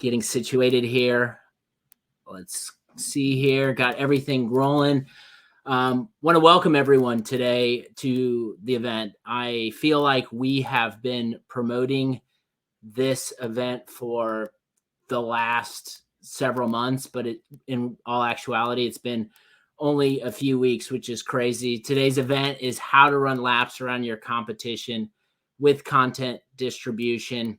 getting situated here. Let's see here. Got everything rolling. Want to welcome everyone today to the event. I feel like we have been promoting this event for the last several months, but in all actuality, it's been only a few weeks, which is crazy. Today's event is how to run laps around your competition with content distribution.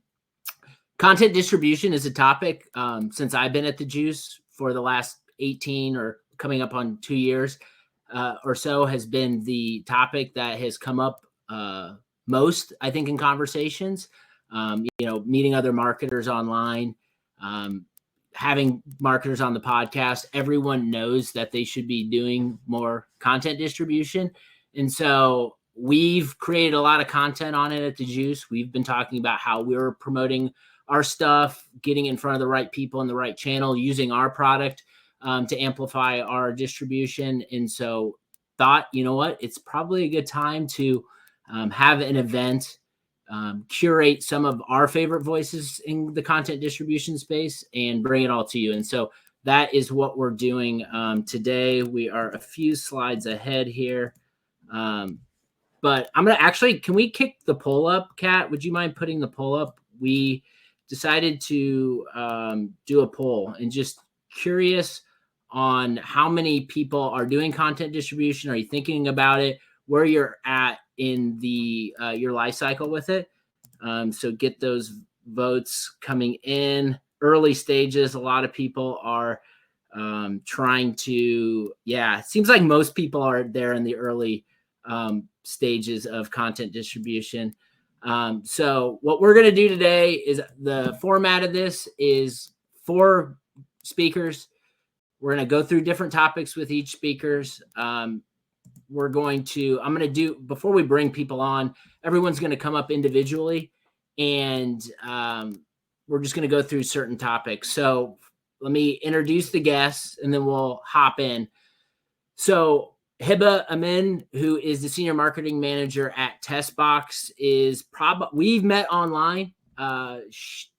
Content distribution is a topic since I've been at the Juice for the last 18 or coming up on 2 years or so has been the topic that has come up most, I think, in conversations. Meeting other marketers online, having marketers on the podcast. Everyone knows that they should be doing more content distribution. And so we've created a lot of content on it at the Juice. We've been talking about how we're promoting our stuff, getting in front of the right people in the right channel, using our product to amplify our distribution. And so thought, you know what, it's probably a good time to have an event, curate some of our favorite voices in the content distribution space and bring it all to you. And so that is what we're doing today. We are a few slides ahead here. But I'm going to actually, can we kick the poll up, Kat? Would you mind putting the poll up? We decided to do a poll and just curious on how many people are doing content distribution. Are you thinking about it? Where you're at in the your life cycle with it. So get those votes coming in. Early stages, a lot of people are trying to, it seems like most people are there in the early stages of content distribution. So what we're going to do today is the format of this is 4 speakers. We're going to go through different topics with each speakers. I'm going to do, before we bring people on, everyone's going to come up individually and we're just going to go through certain topics. So let me introduce the guests and then we'll hop in. So Hiba Amin, who is the senior marketing manager at Testbox, we've met online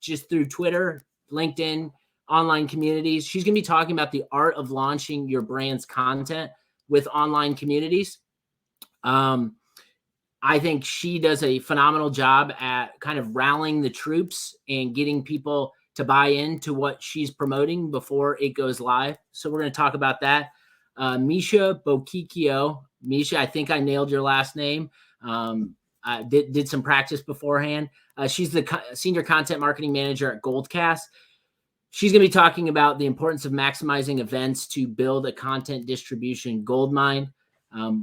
just through Twitter, LinkedIn, online communities. She's going to be talking about the art of launching your brand's content with online communities. I think she does a phenomenal job at kind of rallying the troops and getting people to buy into what she's promoting before it goes live. So we're going to talk about that. Misha Bokikio. Misha, I think I nailed your last name. I did some practice beforehand. She's the senior content marketing manager at Goldcast. She's going to be talking about the importance of maximizing events to build a content distribution goldmine.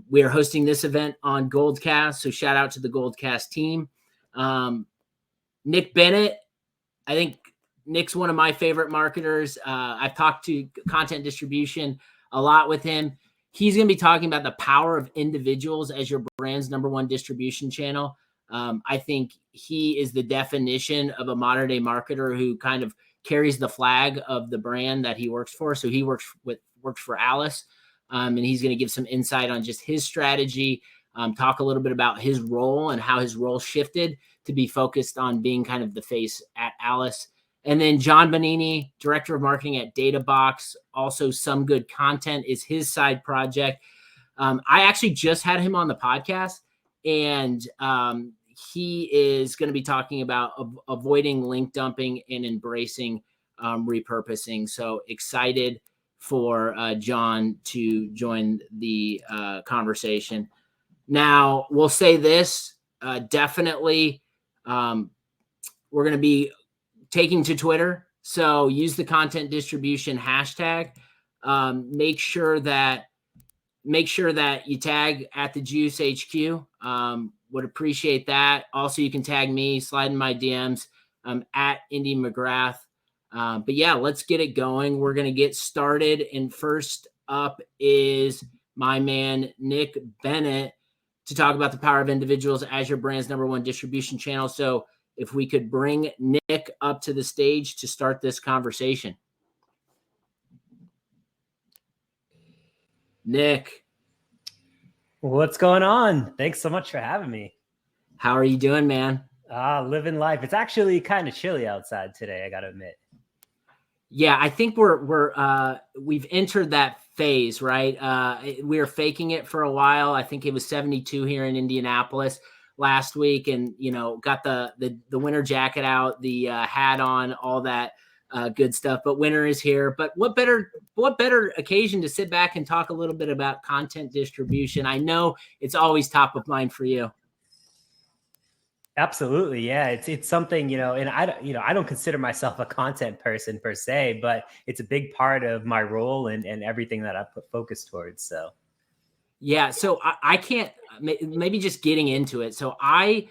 We are hosting this event on Goldcast, so shout out to the Goldcast team. Nick Bennett, I think Nick's one of my favorite marketers. I've talked to content distribution a lot with him. He's going to be talking about the power of individuals as your brand's #1 distribution channel. I think he is the definition of a modern day marketer who kind of carries the flag of the brand that he works for. So he works for Alice, and he's going to give some insight on just his strategy, talk a little bit about his role and how his role shifted to be focused on being kind of the face at Alice. And then John Bonini, director of marketing at DataBox, also Some Good Content is his side project. I actually just had him on the podcast, and he is going to be talking about avoiding link dumping and embracing repurposing. So excited for John to join the conversation. Now, we'll say this, definitely we're going to be taking to Twitter. So use the content distribution hashtag. Make sure that you tag at the Juice HQ. Would appreciate that. Also, you can tag me, slide in my DMs at Indy McGrath. But yeah, let's get it going. We're going to get started. And first up is my man, Nick Bennett, to talk about the power of individuals as your brand's #1 distribution channel. So if we could bring Nick up to the stage to start this conversation. Nick. What's going on? Thanks so much for having me. How are you doing, man? Living life. It's actually kind of chilly outside today, I got to admit. Yeah, I think we've entered that phase, right? We were faking it for a while. I think it was 72 here in Indianapolis last week, and got the winter jacket out, the hat on, all that good stuff. But winter is here. But what better occasion to sit back and talk a little bit about content distribution? I know it's always top of mind for you. Absolutely. Yeah. It's something, and I don't consider myself a content person per se, but it's a big part of my role and everything that I put focus towards. So Yeah, so I can't, maybe just getting into it. So I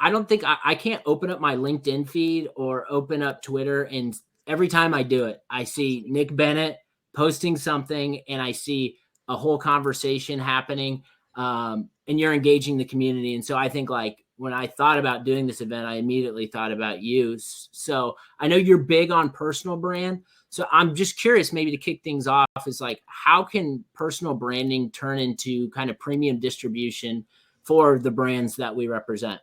don't think I can't open up my LinkedIn feed or open up Twitter. And every time I do it, I see Nick Bennett posting something and I see a whole conversation happening. And you're engaging the community. And so I think, like, when I thought about doing this event, I immediately thought about you. So I know you're big on personal brand. So I'm just curious, maybe to kick things off, is like, how can personal branding turn into kind of premium distribution for the brands that we represent?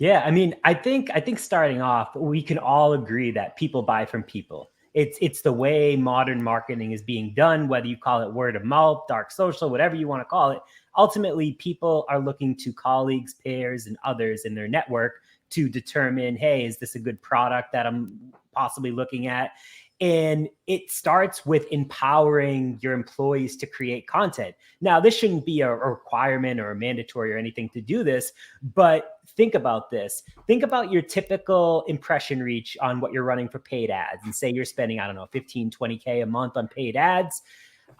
yeah, I mean, I think starting off, we can all agree that people buy from people. It's the way modern marketing is being done, whether you call it word of mouth, dark social, whatever you want to call it. Ultimately, people are looking to colleagues, peers, and others in their network to determine, hey, is this a good product that I'm possibly looking at? And it starts with empowering your employees to create content. Now, this shouldn't be a requirement or a mandatory or anything to do this, but think about this. Think about your typical impression reach on what you're running for paid ads, and say you're spending, I don't know, 15, 20K a month on paid ads.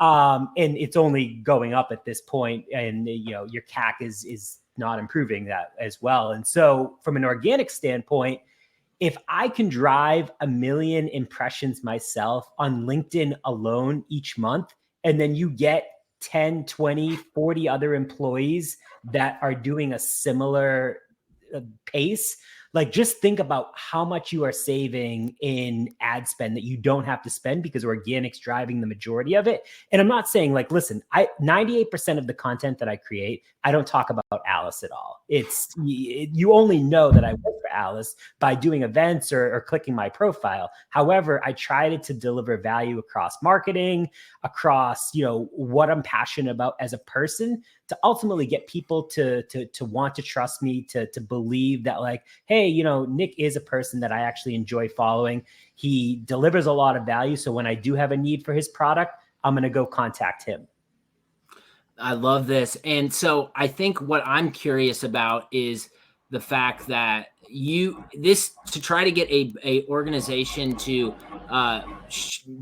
And it's only going up at this point, and your CAC is not improving that as well. And so from an organic standpoint, if I can drive 1 million impressions myself on LinkedIn alone each month, and then you get 10, 20, 40 other employees that are doing a similar pace, like, just think about how much you are saving in ad spend that you don't have to spend because organic's driving the majority of it. And I'm not saying, like, listen, 98% of the content that I create, I don't talk about Alice at all. You only know that I work for Alice by doing events or clicking my profile. However, I try to deliver value across marketing, across, what I'm passionate about as a person, to ultimately get people to want to trust me, to believe that, like, hey, Nick is a person that I actually enjoy following. He delivers a lot of value. So when I do have a need for his product, I'm going to go contact him. I love this. And so I think what I'm curious about is the fact that to try to get a organization to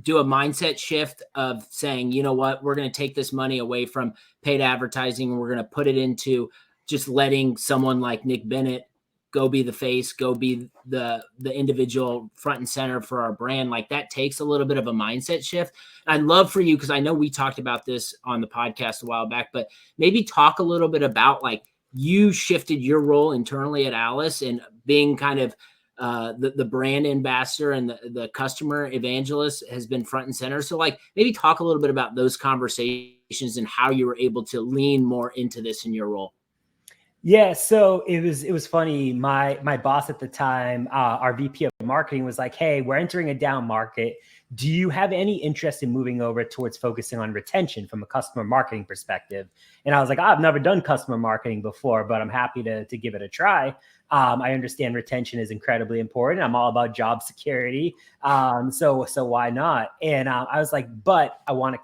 do a mindset shift of saying, you know what, we're going to take this money away from paid advertising and we're going to put it into just letting someone like Nick Bennett go be the face, go be the individual front and center for our brand. Like, that takes a little bit of a mindset shift. I'd love for you, because I know we talked about this on the podcast a while back, but maybe talk a little bit about, like, you shifted your role internally at Alice and being kind of the brand ambassador, and the customer evangelist has been front and center. So, like, maybe talk a little bit about those conversations and how you were able to lean more into this in your role. Yeah, so it was funny. My boss at the time, our VP of marketing, was like, "Hey, we're entering a down market. Do you have any interest in moving over towards focusing on retention from a customer marketing perspective?" And I was like, "I've never done customer marketing before, but I'm happy to give it a try. I understand retention is incredibly important. I'm all about job security, so why not?" And I was like, "But I want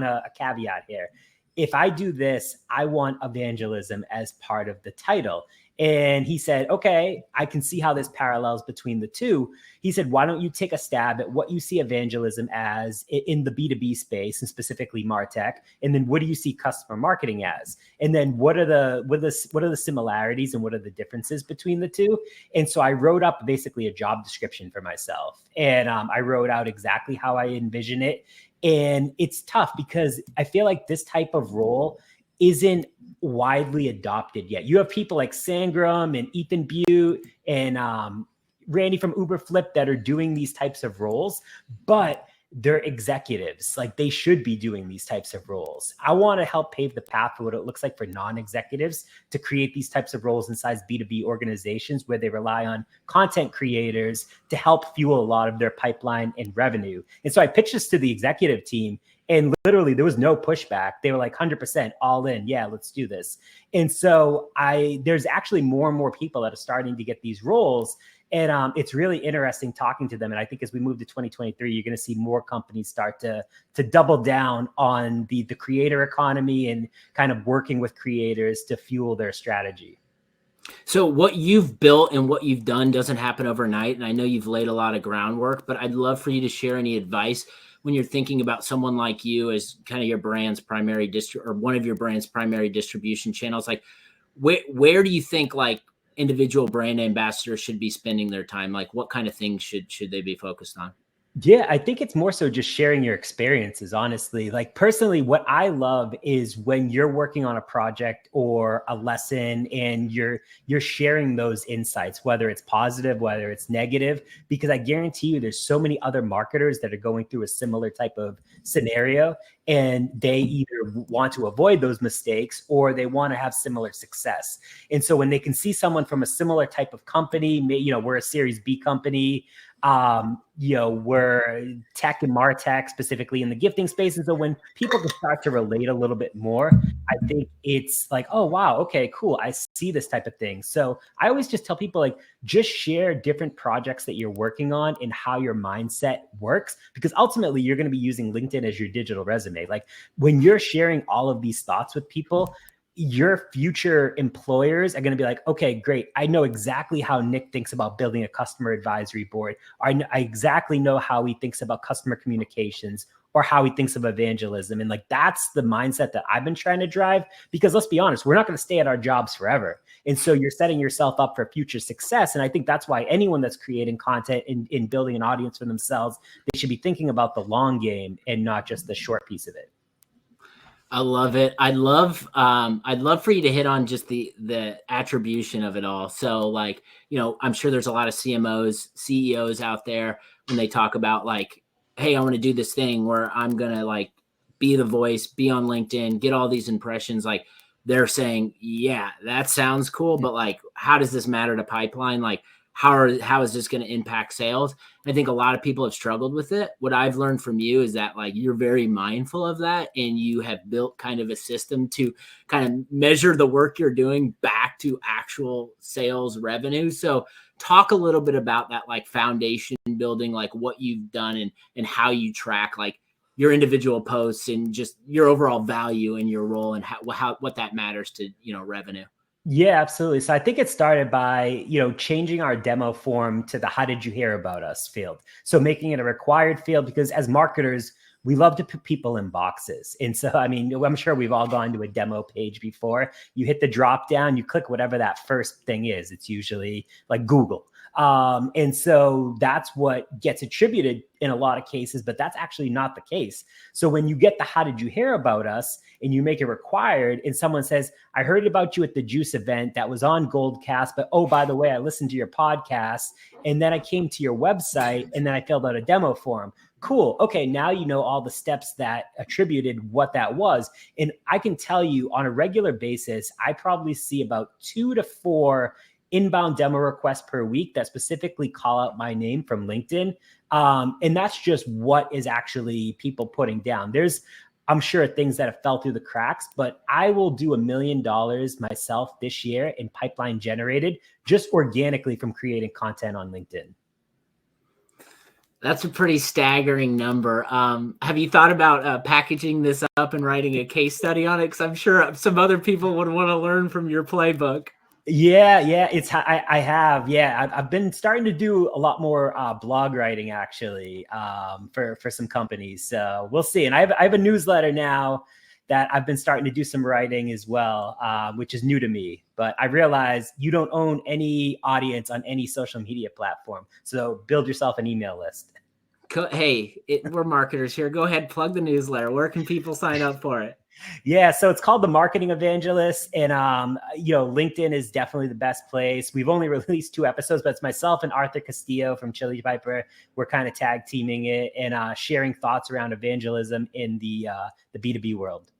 a caveat here. If I do this, I want evangelism as part of the title." And he said, "Okay, I can see how this parallels between the two." He said, "Why don't you take a stab at what you see evangelism as in the B2B space, and specifically MarTech? And then what do you see customer marketing as? And then what are the similarities and what are the differences between the two?" And so I wrote up basically a job description for myself. And I wrote out exactly how I envision it. And it's tough because I feel like this type of role isn't widely adopted yet. You have people like Sangram and Ethan Butte and Randy from Uberflip that are doing these types of roles, but they're executives. Like, they should be doing these types of roles. I want to help pave the path for what it looks like for non-executives to create these types of roles inside B2B organizations where they rely on content creators to help fuel a lot of their pipeline and revenue. And so I pitched this to the executive team, and literally there was no pushback. They were like 100% all in. Yeah, let's do this. And so there's actually more and more people that are starting to get these roles. And it's really interesting talking to them. And I think as we move to 2023, you're going to see more companies start to double down on the creator economy and kind of working with creators to fuel their strategy. So what you've built and what you've done doesn't happen overnight. And I know you've laid a lot of groundwork, but I'd love for you to share any advice when you're thinking about someone like you as kind of your brand's primary or one of your brand's primary distribution channels. Like, where do you think like individual brand ambassadors should be spending their time? Like, what kind of things should they be focused on? Yeah, I think it's more so just sharing your experiences, honestly. Like, personally, what I love is when you're working on a project or a lesson and you're sharing those insights, whether it's positive, whether it's negative, because I guarantee you there's so many other marketers that are going through a similar type of scenario, and they either want to avoid those mistakes or they want to have similar success. And so when they can see someone from a similar type of company, we're a Series B company, we're tech and MarTech specifically in the gifting space. And so when people can start to relate a little bit more, I think it's like, oh, wow, okay, cool. I see this type of thing. So I always just tell people, like, just share different projects that you're working on and how your mindset works, because ultimately you're going to be using LinkedIn as your digital resume. Like, when you're sharing all of these thoughts with people, your future employers are going to be like, okay, great. I know exactly how Nick thinks about building a customer advisory board. I exactly know how he thinks about customer communications or how he thinks of evangelism. And like, that's the mindset that I've been trying to drive, because let's be honest, we're not going to stay at our jobs forever. And so you're setting yourself up for future success. And I think that's why anyone that's creating content in building an audience for themselves, they should be thinking about the long game and not just the short piece of it. I love it. I'd love for you to hit on just the attribution of it all. So, like, I'm sure there's a lot of CMOs, CEOs out there when they talk about like, hey, I want to do this thing where I'm going to like be the voice, be on LinkedIn, get all these impressions. Like, they're saying, yeah, that sounds cool, but like, how does this matter to pipeline? Like, how is this going to impact sales? I think a lot of people have struggled with it. What I've learned from you is that like you're very mindful of that, and you have built kind of a system to kind of measure the work you're doing back to actual sales revenue. So talk a little bit about that, like foundation building, like what you've done and how you track like your individual posts and just your overall value in your role and what that matters to, revenue. Yeah, absolutely. So I think it started by, changing our demo form to the "how did you hear about us" field. So making it a required field, because as marketers, we love to put people in boxes. And so, I mean, I'm sure we've all gone to a demo page before. You hit the drop down, you click whatever that first thing is. It's usually like Google. And so that's what gets attributed in a lot of cases, but that's actually not the case. So when you get the "how did you hear about us" and you make it required, and someone says, I heard about you at the Juice event that was on Goldcast, but oh, by the way, I listened to your podcast, and then I came to your website, and then I filled out a demo form. Cool. Okay, now you know all the steps that attributed what that was. And I can tell you on a regular basis, I probably see about 2 to 4 inbound demo requests per week that specifically call out my name from LinkedIn. And that's just what is actually people putting down. There's, I'm sure, things that have fell through the cracks, but I will do $1 million myself this year in pipeline generated just organically from creating content on LinkedIn. That's a pretty staggering number. Have you thought about packaging this up and writing a case study on it? Because I'm sure some other people would want to learn from your playbook. Yeah, I have. Yeah, I've been starting to do a lot more blog writing actually for some companies. So we'll see. And I have a newsletter now that I've been starting to do some writing as well, which is new to me. But I realize you don't own any audience on any social media platform. So build yourself an email list. Hey, we're marketers here. Go ahead, plug the newsletter. Where can people sign up for it? Yeah, so it's called The Marketing Evangelist, and LinkedIn is definitely the best place. We've only released 2 episodes, but it's myself and Arthur Castillo from Chili Piper. We're kind of tag teaming it and sharing thoughts around evangelism in the B2B world.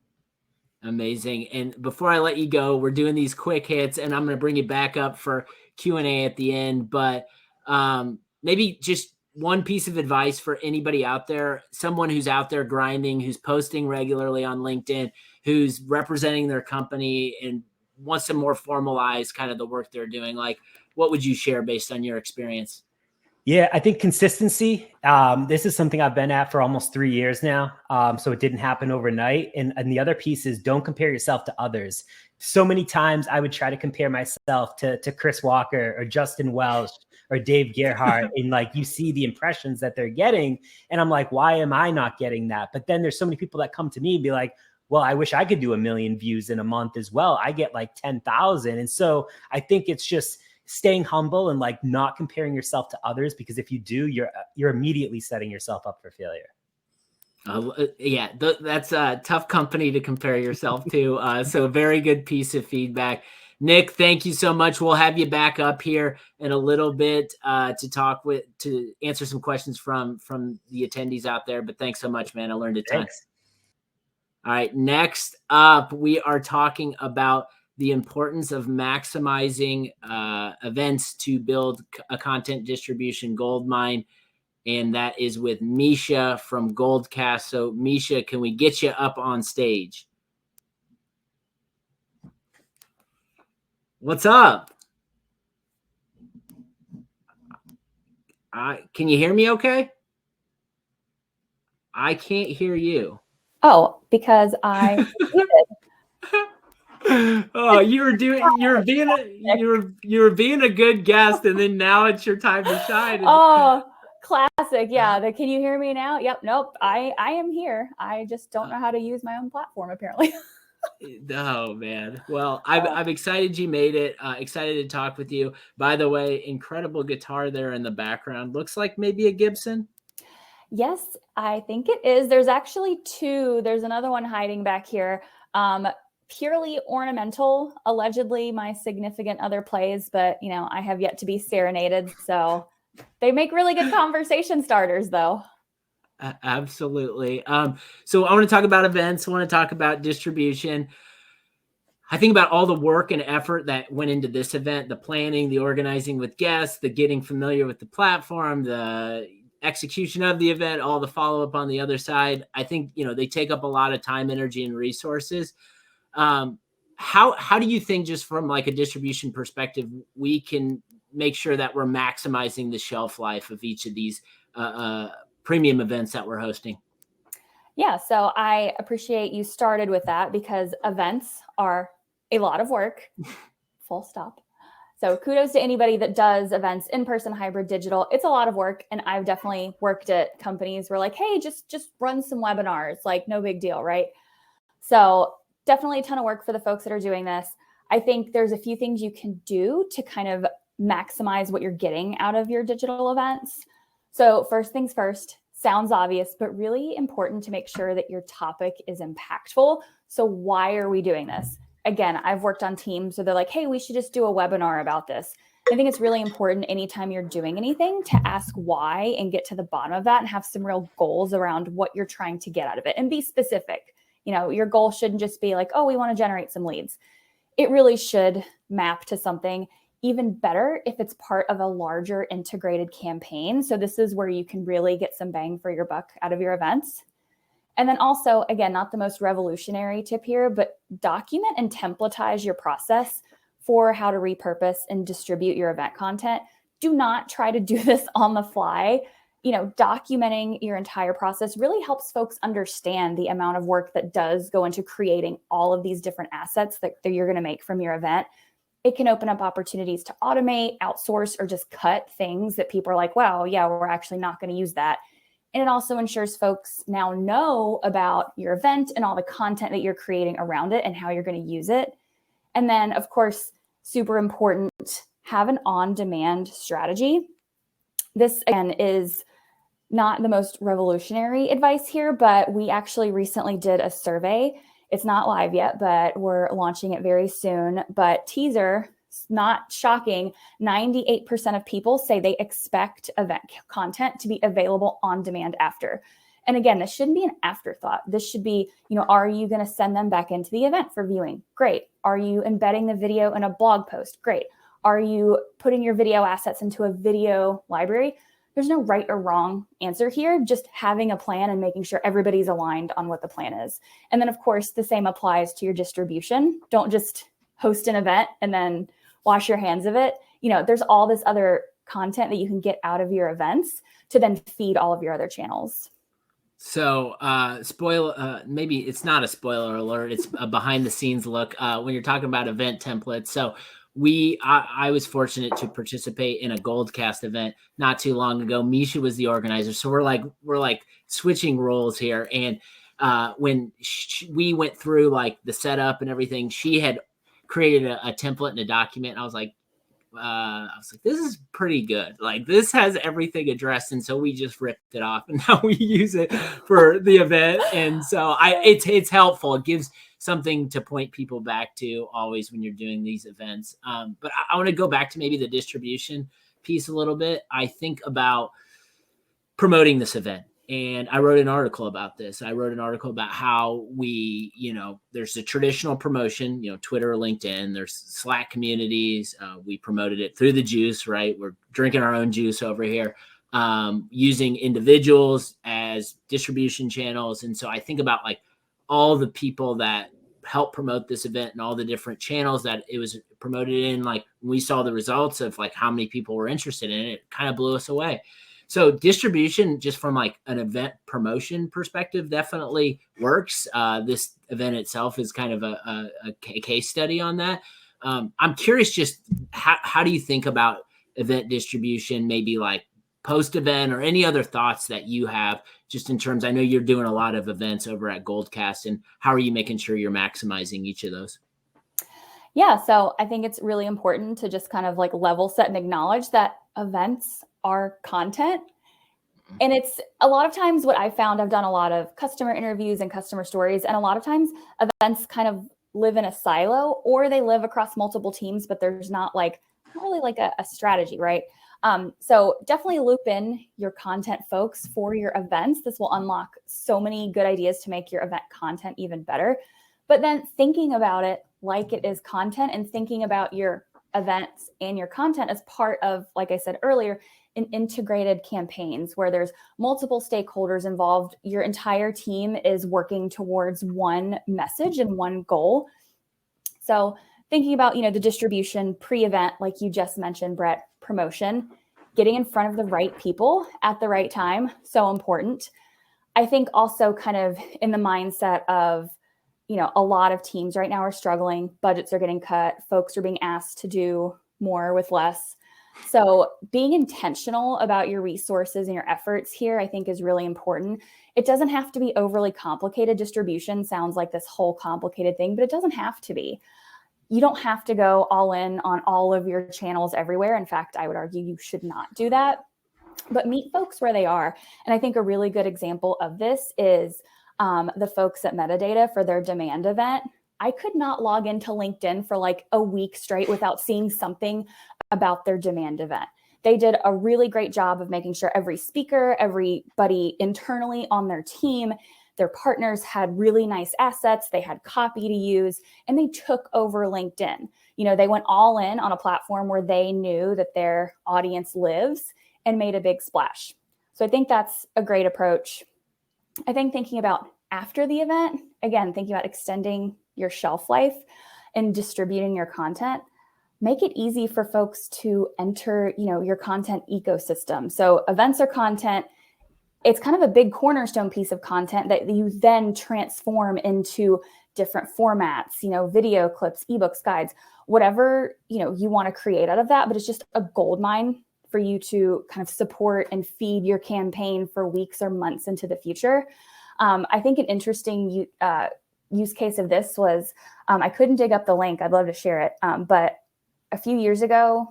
Amazing. And before I let you go, we're doing these quick hits, and I'm going to bring you back up for Q&A at the end. But maybe just one piece of advice for anybody out there, someone who's out there grinding, who's posting regularly on LinkedIn, who's representing their company and wants to more formalize kind of the work they're doing. Like, what would you share based on your experience? Yeah, I think consistency. This is something I've been at for almost 3 years now. So it didn't happen overnight. And the other piece is don't compare yourself to others. So many times I would try to compare myself to Chris Walker or Justin Welsh or Dave Gerhardt. And like, you see the impressions that they're getting. And I'm like, why am I not getting that? But then there's so many people that come to me and be like, well, I wish I could do 1 million views in a month as well. I get like 10,000. And so I think it's just staying humble and like not comparing yourself to others, because if you do, you're immediately setting yourself up for failure. That's a tough company to compare yourself to. So a very good piece of feedback. Nick, thank you so much. We'll have you back up here in a little bit to answer some questions from the attendees out there. But thanks so much, man. I learned a ton. Thanks. All right, next up, we are talking about the importance of maximizing events to build a content distribution goldmine. And that is with Misha from Goldcast. So Misha, can we get you up on stage? What's up? Can you hear me okay? I can't hear you. Oh, because I Oh, you were being a good guest, and then now it's your time to shine. Oh, classic. Yeah. Can you hear me now? Yep. Nope. I am here. I just don't know how to use my own platform, apparently. Oh man. Well, I'm excited you made it. Excited to talk with you. By the way, incredible guitar there in the background. Looks like maybe a Gibson. Yes, I think it is. There's actually 2. There's another one hiding back here. Purely ornamental, allegedly my significant other plays, but I have yet to be serenaded. So they make really good conversation starters though. Absolutely. So I want to talk about events. I want to talk about distribution. I think about all the work and effort that went into this event, the planning, the organizing with guests, the getting familiar with the platform, the execution of the event, all the follow-up on the other side. I think, they take up a lot of time, energy, and resources. How do you think, just from like a distribution perspective, we can make sure that we're maximizing the shelf life of each of these premium events that we're hosting? Yeah, so I appreciate you started with that, because events are a lot of work, full stop. So kudos to anybody that does events, in-person, hybrid, digital. It's a lot of work. And I've definitely worked at companies where like, hey, just run some webinars, like no big deal, right? So definitely a ton of work for the folks that are doing this. I think there's a few things you can do to kind of maximize what you're getting out of your digital events. So first things first, sounds obvious, but really important to make sure that your topic is impactful. So why are we doing this? Again, I've worked on teams where they're like, hey, we should just do a webinar about this. I think it's really important anytime you're doing anything to ask why and get to the bottom of that and have some real goals around what you're trying to get out of it and be specific. Your goal shouldn't just be like, oh, we want to generate some leads. It really should map to something. Even better if it's part of a larger integrated campaign. So this is where you can really get some bang for your buck out of your events. And then also, again, not the most revolutionary tip here, but document and templatize your process for how to repurpose and distribute your event content. Do not try to do this on the fly. Documenting your entire process really helps folks understand the amount of work that does go into creating all of these different assets that you're going to make from your event. It can open up opportunities to automate, outsource, or just cut things that people are like, wow, yeah, we're actually not going to use that. And it also ensures folks now know about your event and all the content that you're creating around it and how you're going to use it. And then, of course, super important, have an on-demand strategy. This, again, is not the most revolutionary advice here, but we actually recently did a survey. It's not live yet, but we're launching it very soon. But teaser, not shocking, 98% of people say they expect event content to be available on demand after. And again, this shouldn't be an afterthought. This should be, are you going to send them back into the event for viewing? Great. Are you embedding the video in a blog post? Great. Are you putting your video assets into a video library? There's no right or wrong answer here, just having a plan and making sure everybody's aligned on what the plan is. And then, of course, the same applies to your distribution. Don't just host an event and then wash your hands of it. There's all this other content that you can get out of your events to then feed all of your other channels. So maybe it's not a spoiler alert. It's a behind the scenes look when you're talking about event templates. So I was fortunate to participate in a Goldcast event not too long ago. Misha was the organizer. So we're like switching roles here. And when we went through like the setup and everything, she had created a template and a document. I was like, this is pretty good. Like this has everything addressed. And so we just ripped it off and now we use it for the event. And so it's helpful. It gives something to point people back to always when you're doing these events. But I want to go back to maybe the distribution piece a little bit. I think about promoting this event. And I wrote an article about this. I wrote an article about how we, there's a traditional promotion, Twitter or LinkedIn, there's Slack communities. We promoted it through the juice, right? We're drinking our own juice over here, using individuals as distribution channels. And so I think about like all the people that help promote this event and all the different channels that it was promoted in. Like when we saw the results of like how many people were interested in it, it kind of blew us away. So distribution, just from like an event promotion perspective, definitely works. This event itself is kind of a case study on that. I'm curious, just how do you think about event distribution, maybe like post-event or any other thoughts that you have just in terms, I know you're doing a lot of events over at Goldcast, and how are you making sure you're maximizing each of those? Yeah, so I think it's really important to just kind of like level set and acknowledge that events are content. And it's a lot of times what I found, I've done a lot of customer interviews and customer stories, and a lot of times events kind of live in a silo or they live across multiple teams, but there's not really like a strategy, right? So definitely loop in your content folks for your events. This will unlock so many good ideas to make your event content even better. But then thinking about it like it is content and thinking about your events and your content as part of, like I said earlier, an integrated campaigns where there's multiple stakeholders involved. Your entire team is working towards one message and one goal. So thinking about, the distribution pre-event, like you just mentioned, Brett, promotion, getting in front of the right people at the right time, so important. I think also kind of in the mindset of, a lot of teams right now are struggling, budgets are getting cut, folks are being asked to do more with less. So being intentional about your resources and your efforts here, I think is really important. It doesn't have to be overly complicated. Distribution sounds like this whole complicated thing, but it doesn't have to be. You don't have to go all in on all of your channels everywhere. In fact, I would argue you should not do that, but meet folks where they are. And I think a really good example of this is the folks at Metadata for their demand event. I could not log into LinkedIn for like a week straight without seeing something about their demand event. They did a really great job of making sure every speaker, everybody internally on their team, their partners had really nice assets. They had copy to use, and they took over LinkedIn. They went all in on a platform where they knew that their audience lives and made a big splash. So I think that's a great approach. I think thinking about after the event, again, thinking about extending your shelf life and distributing your content, make it easy for folks to enter, your content ecosystem. So events are content. It's kind of a big cornerstone piece of content that you then transform into different formats, video clips, ebooks, guides, whatever, you want to create out of that. But it's just a gold mine for you to kind of support and feed your campaign for weeks or months into the future. I think an interesting use case of this was, I couldn't dig up the link. I'd love to share it. But a few years ago,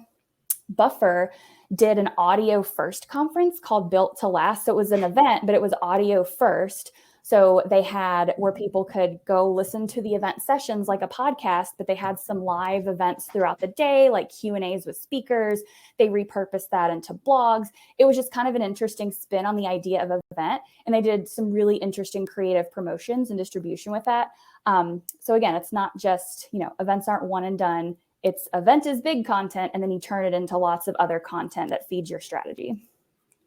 Buffer did an audio first conference called Built to Last. So it was an event, but it was audio first. So they had where people could go listen to the event sessions like a podcast, but they had some live events throughout the day, like Q&As with speakers. They repurposed that into blogs. It was just kind of an interesting spin on the idea of an event. And they did some really interesting creative promotions and distribution with that. So again, it's not just, events aren't one and done. It's event is big content, and then you turn it into lots of other content that feeds your strategy.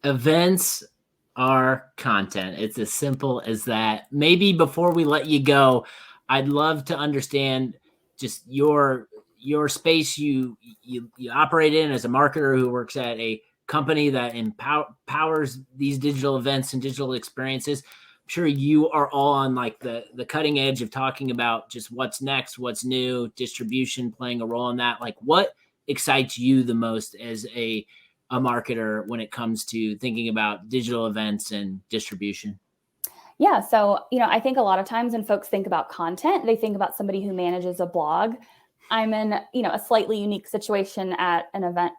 Events are content. It's as simple as that. Maybe before we let you go, I'd love to understand just your space you operate in as a marketer who works at a company that empowers these digital events and digital experiences. I'm sure you are all on like the cutting edge of talking about just what's next, what's new, distribution playing a role in that. Like, what excites you the most as a marketer when it comes to thinking about digital events and distribution? Yeah. So, I think a lot of times when folks think about content, they think about somebody who manages a blog. I'm in, a slightly unique situation at an event,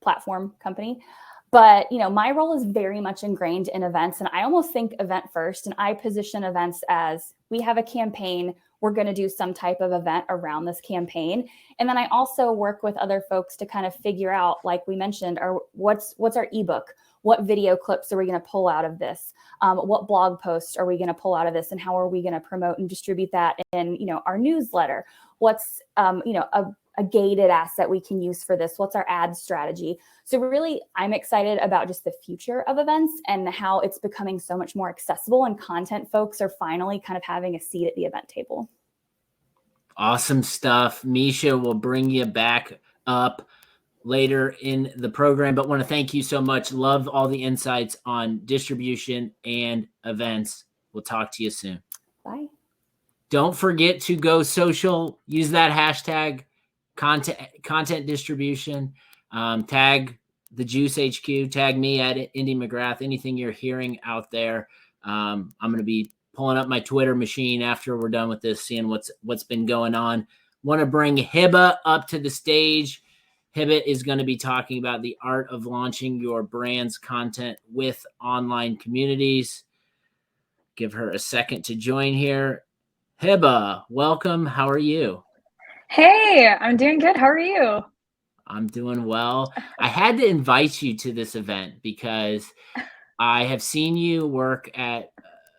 platform company. But, my role is very much ingrained in events, and I almost think event first. And I position events as we have a campaign. We're going to do some type of event around this campaign. And then I also work with other folks to kind of figure out, like we mentioned, what's our ebook? What video clips are we going to pull out of this? What blog posts are we going to pull out of this? And how are we going to promote and distribute that in, our newsletter? What's, a gated asset we can use for this? What's our ad strategy? So really, I'm excited about just the future of events and how it's becoming so much more accessible, and content folks are finally kind of having a seat at the event table. Awesome stuff. Misha will bring you back up later in the program, but want to thank you so much. Love all the insights on distribution and events. We'll talk to you soon. Bye. Don't forget to go social. Use that hashtag content distribution. Tag the Juice HQ. Tag me at Indy McGrath. Anything you're hearing out there. I'm going to be pulling up my Twitter machine after we're done with this, seeing what's been going on. Want to bring Hiba up to the stage. Hiba is going to be talking about the art of launching your brand's content with online communities. Give her a second to join here. Hiba, welcome. How are you? Hey, I'm doing good. How are you? I'm doing well. I had to invite you to this event because I have seen you work at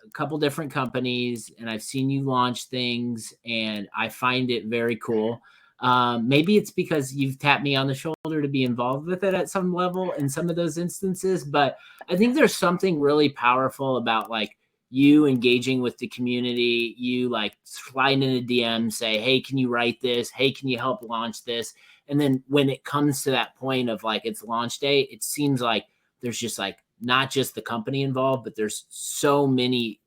a couple different companies, and I've seen you launch things, and I find it very cool. Maybe it's because you've tapped me on the shoulder to be involved with it at some level in some of those instances, but I think there's something really powerful about like you engaging with the community, you like sliding in a DM, say, hey, can you write this? Hey, can you help launch this? And then when it comes to that point of like it's launch day, it seems like there's just like not just the company involved, but there's so many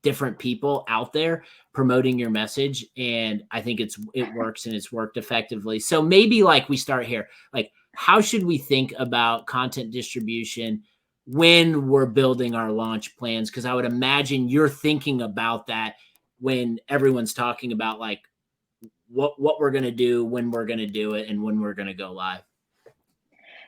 different people out there promoting your message. And I think it works, and it's worked effectively. So maybe like we start here, like how should we think about content distribution when we're building our launch plans? Because I would imagine you're thinking about that when everyone's talking about like what we're going to do, when we're going to do it, and when we're going to go live.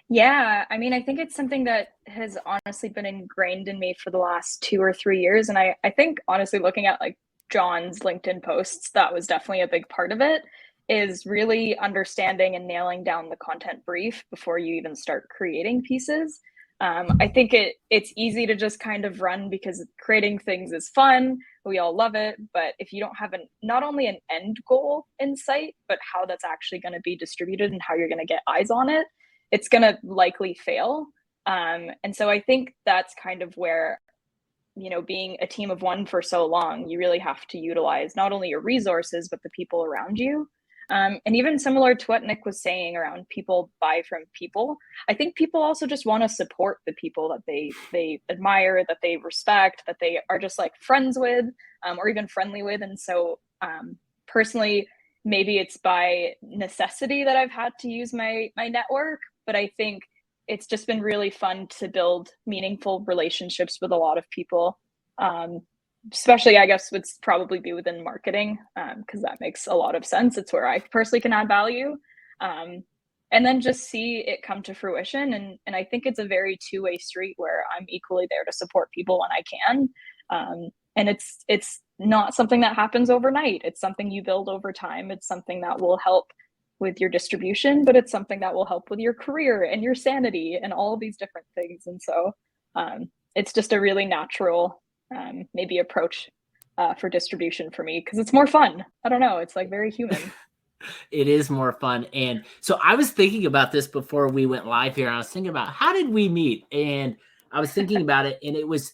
Yeah, I mean, I think it's something that has honestly been ingrained in me for the last 2 or 3 years. And I think honestly, looking at like John's LinkedIn posts, that was definitely a big part of it, is really understanding and nailing down the content brief before you even start creating pieces. I think it's easy to just kind of run because creating things is fun. We all love it. But if you don't have not only an end goal in sight, but how that's actually going to be distributed and how you're going to get eyes on it, it's going to likely fail. And so I think that's kind of where, being a team of one for so long, you really have to utilize not only your resources, but the people around you. And even similar to what Nick was saying around people buy from people, I think people also just want to support the people that they admire, that they respect, that they are just like friends with, or even friendly with. And so personally, maybe it's by necessity that I've had to use my network, but I think it's just been really fun to build meaningful relationships with a lot of people. Especially, I guess, would probably be within marketing, because that makes a lot of sense. It's where I personally can add value, and then just see it come to fruition. And I think it's a very two-way street where I'm equally there to support people when I can, And it's not something that happens overnight. It's something you build over time. It's something that will help with your distribution, but it's something that will help with your career and your sanity and all of these different things. And so it's just a really natural maybe approach for distribution for me, because it's more fun. I don't know. It's like very human. It is more fun. And so I was thinking about this before we went live here. And I was thinking about, how did we meet? And I was thinking about it, and it was,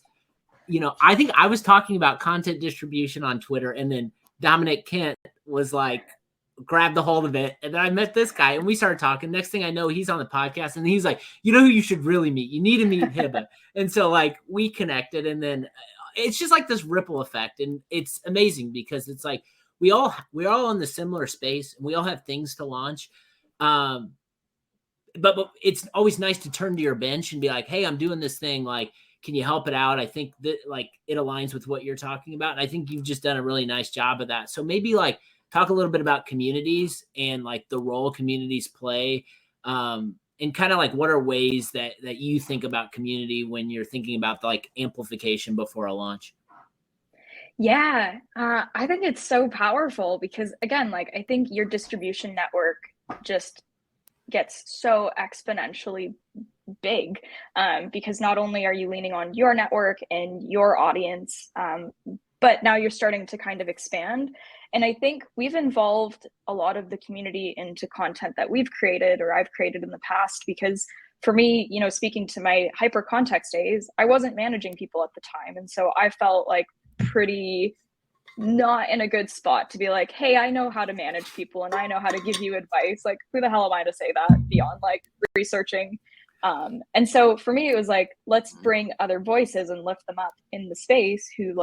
I think I was talking about content distribution on Twitter, and then Dominic Kent was like, grabbed the hold of it. And then I met this guy, and we started talking. Next thing I know, he's on the podcast, and he's like, who you should really meet? You need to meet Hiba. And so like we connected, and then it's just like this ripple effect. And it's amazing because it's like, we're all in the similar space, and we all have things to launch. But it's always nice to turn to your bench and be like, hey, I'm doing this thing. Like, can you help it out? I think that like it aligns with what you're talking about. And I think you've just done a really nice job of that. So maybe like talk a little bit about communities and like the role communities play. And kind of like, what are ways that you think about community when you're thinking about the, like, amplification before a launch? Yeah, I think it's so powerful because, again, like I think your distribution network just gets so exponentially big because not only are you leaning on your network and your audience, but now you're starting to kind of expand. And I think we've involved a lot of the community into content that we've created or I've created in the past, because for me, speaking to my hyper context days, I wasn't managing people at the time. And so I felt like pretty not in a good spot to be like, hey, I know how to manage people and I know how to give you advice. Like, who the hell am I to say that beyond like researching? And so for me, it was like, let's bring other voices and lift them up in the space who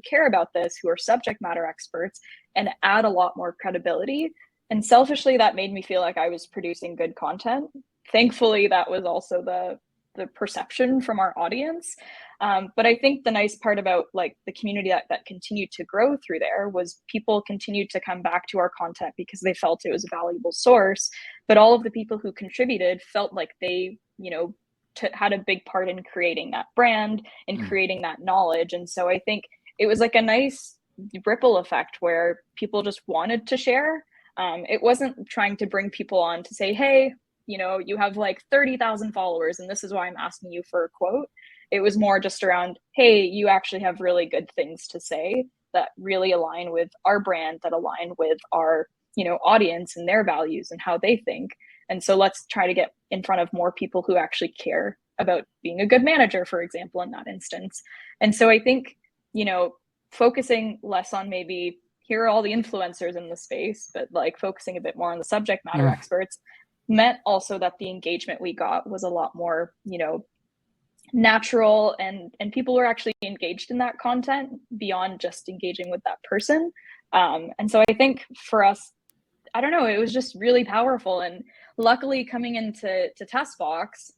care about this, who are subject matter experts, and add a lot more credibility. And selfishly, that made me feel like I was producing good content. Thankfully, that was also the perception from our audience. But I think the nice part about like the community that continued to grow through there was people continued to come back to our content because they felt it was a valuable source. But all of the people who contributed felt like they, had a big part in creating that brand and creating that knowledge. And so I think it was like a nice ripple effect where people just wanted to share. It wasn't trying to bring people on to say, hey, you have like 30,000 followers and this is why I'm asking you for a quote. It was more just around, hey, you actually have really good things to say that really align with our brand, that align with our, audience and their values and how they think. And so let's try to get in front of more people who actually care about being a good manager, for example, in that instance. And so I think, focusing less on maybe here are all the influencers in the space, but like focusing a bit more on the subject matter experts meant also that the engagement we got was a lot more, natural, and people were actually engaged in that content beyond just engaging with that person. And so I think for us, I don't know, it was just really powerful. And luckily coming into TestBox,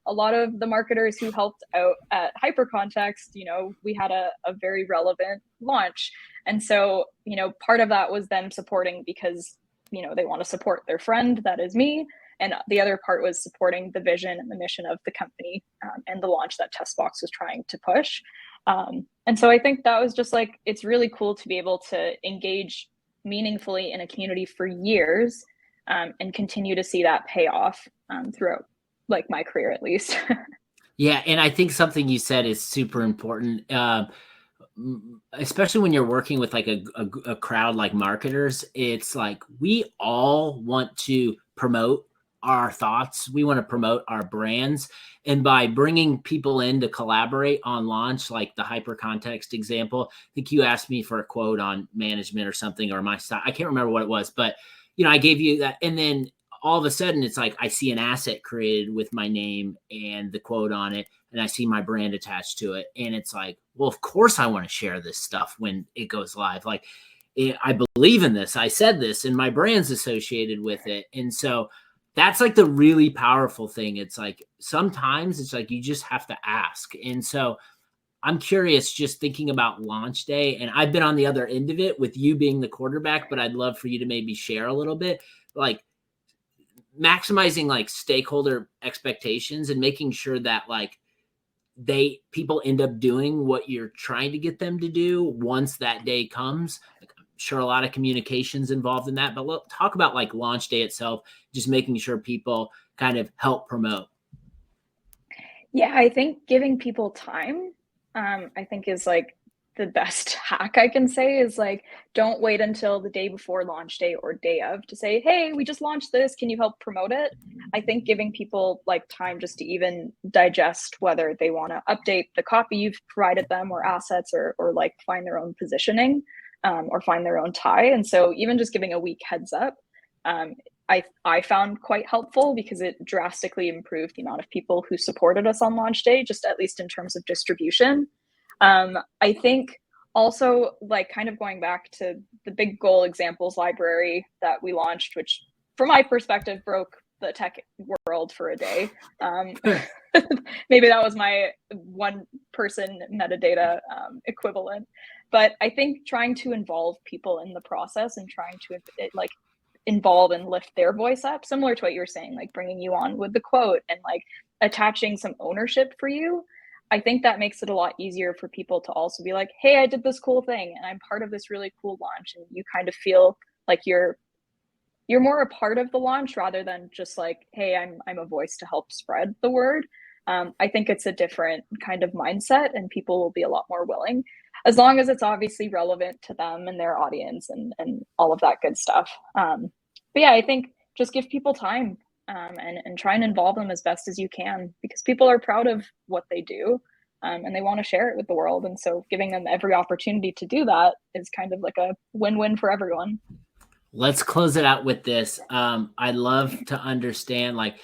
a lot of the marketers who helped out at Hypercontext, we had a very relevant launch. And so, part of that was them supporting because, they want to support their friend, that is me. And the other part was supporting the vision and the mission of the company and the launch that TestBox was trying to push. And so I think that was just like, it's really cool to be able to engage meaningfully in a community for years and continue to see that pay off throughout like my career, at least. Yeah. And I think something you said is super important. Especially when you're working with like a crowd like marketers, it's like we all want to promote our thoughts. We want to promote our brands. And by bringing people in to collaborate on launch, like the Hypercontext example, I think you asked me for a quote on management or something, or my style. I can't remember what it was, but I gave you that. And then all of a sudden it's like, I see an asset created with my name and the quote on it, and I see my brand attached to it. And it's like, well, of course I want to share this stuff when it goes live. Like, I believe in this. I said this and my brand's associated with it. And so that's like the really powerful thing. It's like, sometimes it's like, you just have to ask. And so I'm curious, just thinking about launch day, and I've been on the other end of it with you being the quarterback, but I'd love for you to maybe share a little bit, like maximizing like stakeholder expectations and making sure that like people end up doing what you're trying to get them to do once that day comes. Like, I'm sure a lot of communications involved in that, but we'll talk about like launch day itself, just making sure people kind of help promote. Yeah, I think giving people time, I think is like the best hack I can say is like, don't wait until the day before launch day or day of to say, hey, we just launched this. Can you help promote it? I think giving people like time just to even digest whether they want to update the copy you've provided them or assets or like find their own positioning or find their own tie. And so even just giving a week heads up, I found quite helpful because it drastically improved the amount of people who supported us on launch day, just at least in terms of distribution. I think also like kind of going back to the big goal examples library that we launched, which from my perspective broke the tech world for a day. Maybe that was my one person metadata equivalent. But I think trying to involve people in the process and trying to like involve and lift their voice up, similar to what you were saying, like bringing you on with the quote and like attaching some ownership for you. I think that makes it a lot easier for people to also be like, hey, I did this cool thing and I'm part of this really cool launch. And you kind of feel like you're more a part of the launch rather than just like, hey, I'm a voice to help spread the word. I think it's a different kind of mindset and people will be a lot more willing, as long as it's obviously relevant to them and their audience and all of that good stuff. But yeah, I think just give people time and try and involve them as best as you can, because people are proud of what they do and they want to share it with the world. And so giving them every opportunity to do that is kind of like a win-win for everyone. Let's close it out with this. I'd love to understand, like,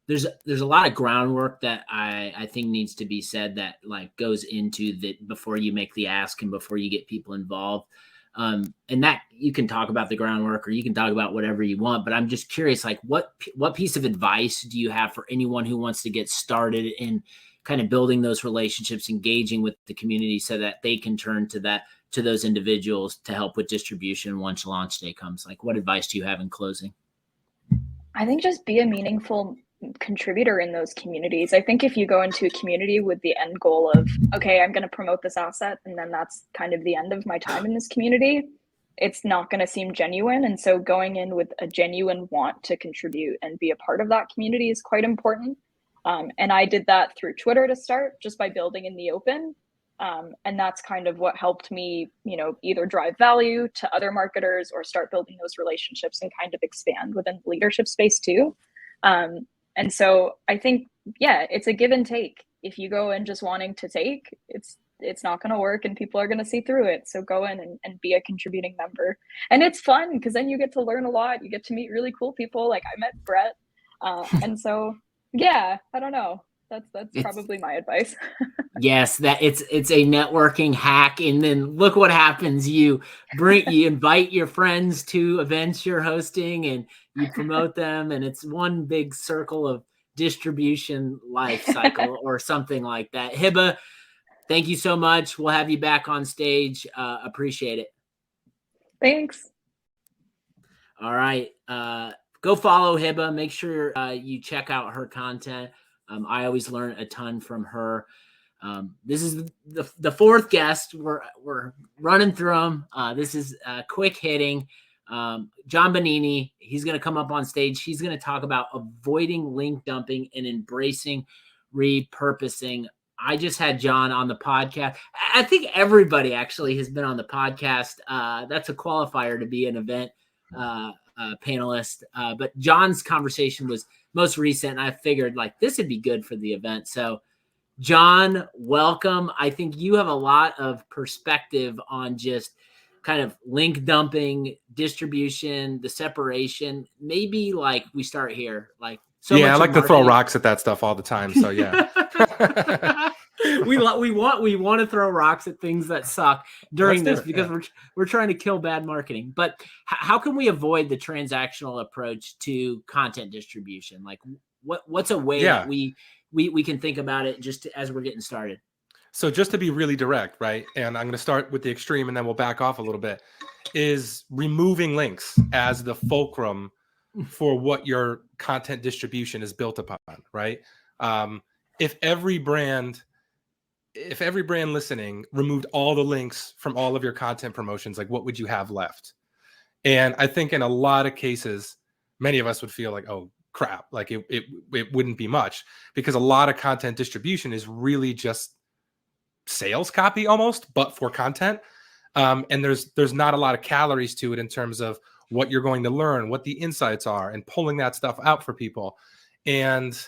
there's a lot of groundwork that I think needs to be said that like goes into the before you make the ask and before you get people involved. And that you can talk about the groundwork or you can talk about whatever you want, but I'm just curious, like what piece of advice do you have for anyone who wants to get started in kind of building those relationships, engaging with the community so that they can turn to those individuals to help with distribution once launch day comes? Like, what advice do you have in closing? I think just be a meaningful contributor in those communities. I think if you go into a community with the end goal of, okay, I'm going to promote this asset and then that's kind of the end of my time in this community, it's not going to seem genuine. And so going in with a genuine want to contribute and be a part of that community is quite important. And I did that through Twitter to start, just by building in the open. And that's kind of what helped me, either drive value to other marketers or start building those relationships and kind of expand within the leadership space too. And so I think, yeah, it's a give and take. If you go in just wanting to take, it's not going to work and people are going to see through it. So go in and be a contributing member. And it's fun because then you get to learn a lot. You get to meet really cool people. Like I met Brett. And so, yeah, I don't know. That's probably my advice. Yes, that it's a networking hack, and then look what happens. You invite your friends to events you're hosting, and you promote them, and it's one big circle of distribution life cycle or something like that. Hiba, thank you so much. We'll have you back on stage. Appreciate it. Thanks. All right, go follow Hiba. Make sure you check out her content. I always learn a ton from her. This is the fourth guest. We're running through them. This is quick hitting. John Bonini, he's going to come up on stage. He's going to talk about avoiding link dumping and embracing repurposing. I just had John on the podcast. I think everybody actually has been on the podcast. That's a qualifier to be an event panelist. But John's conversation was most recent. And I figured like this would be good for the event. So John, welcome. I think you have a lot of perspective on just kind of link dumping, distribution, the separation. Maybe like we start here. Like, so yeah, I like to throw rocks at that stuff all the time. So yeah. we want to throw rocks at things that suck during this because we're trying to kill bad marketing. But how can we avoid the transactional approach to content distribution? Like what's a way that we can think about it just as we're getting started? So just to be really direct, right? And I'm going to start with the extreme and then we'll back off a little bit, is removing links as the fulcrum for what your content distribution is built upon, right? If every brand if every brand listening removed all the links from all of your content promotions, like what would you have left? And I think in a lot of cases, many of us would feel like, oh crap, like it wouldn't be much, because a lot of content distribution is really just sales copy almost, but for content. And there's not a lot of calories to it in terms of what you're going to learn, what the insights are, and pulling that stuff out for people. And